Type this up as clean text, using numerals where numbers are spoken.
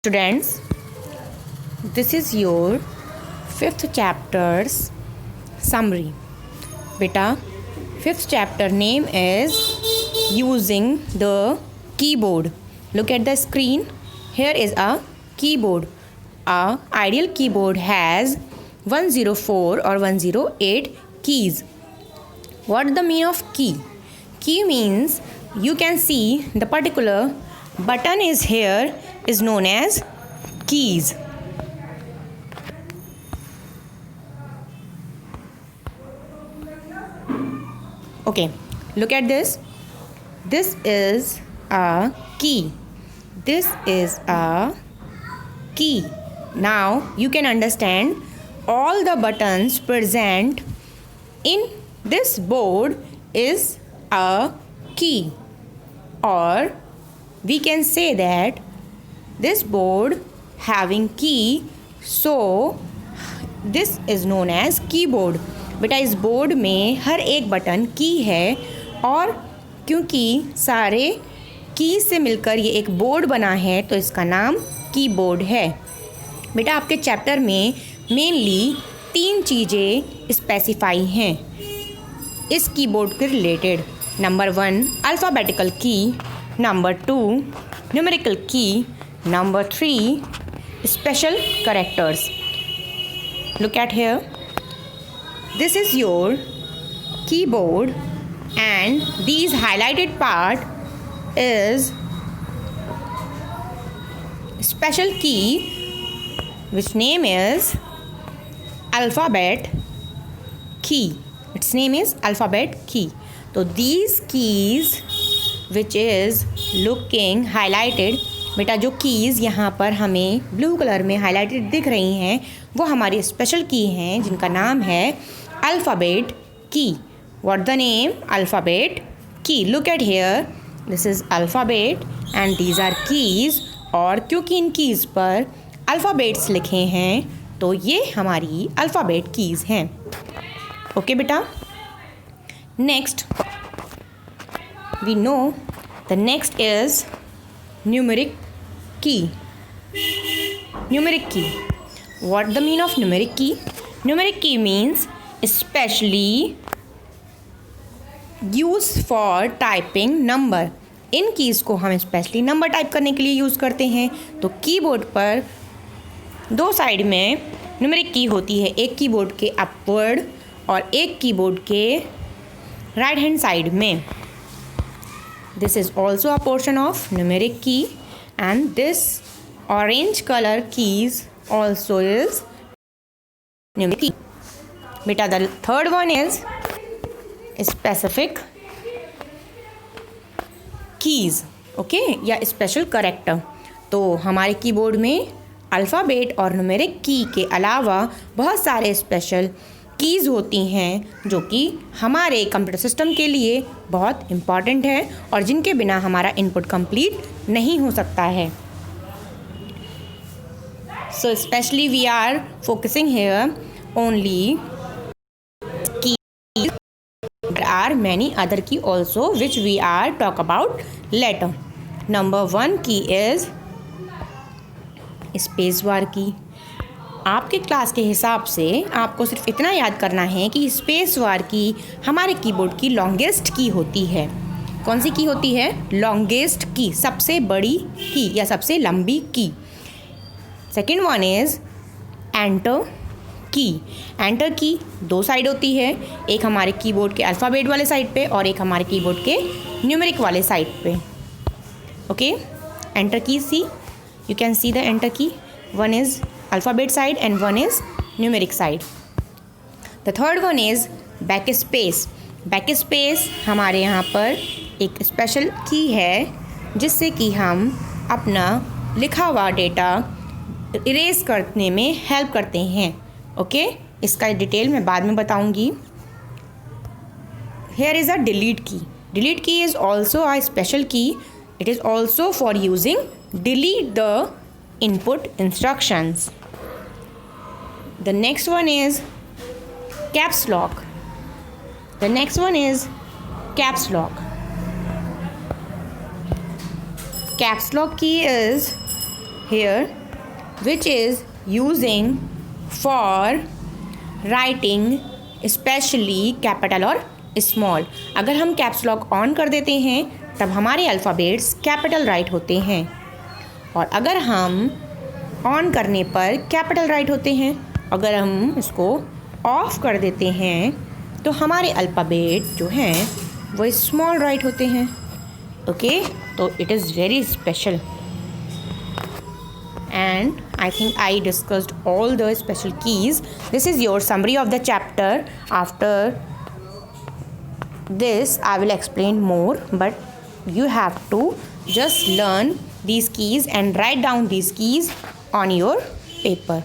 Students, this is your fifth chapter's summary. Beta, fifth chapter name is using the keyboard. Look at the screen. Here is a keyboard. A ideal keyboard has 104 or 108 keys. What the meaning of key? Key means you can see the particular button is here is known as keys. Okay, look at this. This is a key. This is a key. Now you can understand all the buttons present in this board is a key, or we can say that this board having key, so this is known as keyboard. बेटा इस board में हर एक button की है और क्योंकि सारे की से मिलकर ये एक बोर्ड बना है तो इसका नाम कीबोर्ड है। बेटा आपके चैप्टर में मेनली 3 चीज़ें स्पेसिफाई हैं इस कीबोर्ड के रिलेटेड। नंबर 1 अल्फ़ाबेटिकल की, नंबर 2 न्यूमेरिकल की, number 3 special characters. Look at here. This is your keyboard and these highlighted part is special key which name is alphabet key. Its name is alphabet key. So these keys which is looking highlighted, बेटा जो keys यहाँ पर हमें blue colour में highlighted दिख रही हैं वो हमारी स्पेशल की हैं जिनका नाम है अल्फ़ाबेट की। What the name? अल्फ़ाबेट की। Look at here, this is alphabet and these are keys, और क्योंकि इन कीज़ पर अल्फ़ाबेट्स लिखे हैं तो ये हमारी अल्फ़ाबेट कीज़ हैं। ओके बेटा, next we know the next is numeric key. Numeric key. What the meaning of numeric key? Numeric key means especially used for typing number. In keys को हम स्पेशली नंबर टाइप करने के लिए use करते हैं। तो keyboard पर 2 side में न्यूमेरिक की होती है, एक कीबोर्ड के अपवर्ड और एक कीबोर्ड के राइट हैंड साइड में। This is also a portion of numeric key and this orange color keys also is numeric key. Beta the third one is specific keys, okay, या special character. तो हमारे keyboard में alphabet और numeric की के अलावा बहुत सारे स्पेशल कीज़ होती हैं जो कि हमारे कंप्यूटर सिस्टम के लिए बहुत इम्पॉर्टेंट है और जिनके बिना हमारा इनपुट कंप्लीट नहीं हो सकता है। So specially we are focusing here only key, there are many other key also which we are talk about later. Number 1 key is space bar की। आपके क्लास के हिसाब से आपको सिर्फ इतना याद करना है कि स्पेस बार की हमारे कीबोर्ड की लॉन्गेस्ट की होती है। कौन सी की होती है? लॉन्गेस्ट की, सबसे बड़ी की या सबसे लंबी की। सेकंड वन इज़ एंटर की। एंटर की 2 साइड होती है, एक हमारे कीबोर्ड के अल्फ़ाबेट वाले साइड पे और एक हमारे कीबोर्ड के न्यूमेरिक वाले साइड पे। Okay, enter key see, you can see the enter key, one is alphabet side and one is numeric side. The third one is backspace. Backspace हमारे यहाँ पर एक स्पेशल की है जिससे कि हम अपना लिखा हुआ डेटा इरेज करने में हेल्प करते हैं। ओके, इसका डिटेल मैं बाद में बताऊँगी। Here is a delete key. Delete key is also a special key. It is also for using delete the input instructions. The next one is caps lock. The next one is caps lock. Caps lock key is here which is using for writing especially capital और small. अगर हम caps lock on कर देते हैं तब हमारे alphabets capital right होते हैं, और अगर हम ऑन करने पर कैपिटल राइट होते हैं. अगर हम इसको ऑफ कर देते हैं तो हमारे अल्फ़ाबेट जो हैं वो स्मॉल राइट होते हैं. ओके, तो it is very special. And I think I discussed all the special keys. This is your summary of the chapter. After this I will explain more, but you have to just learn these keys and write down these keys on your paper.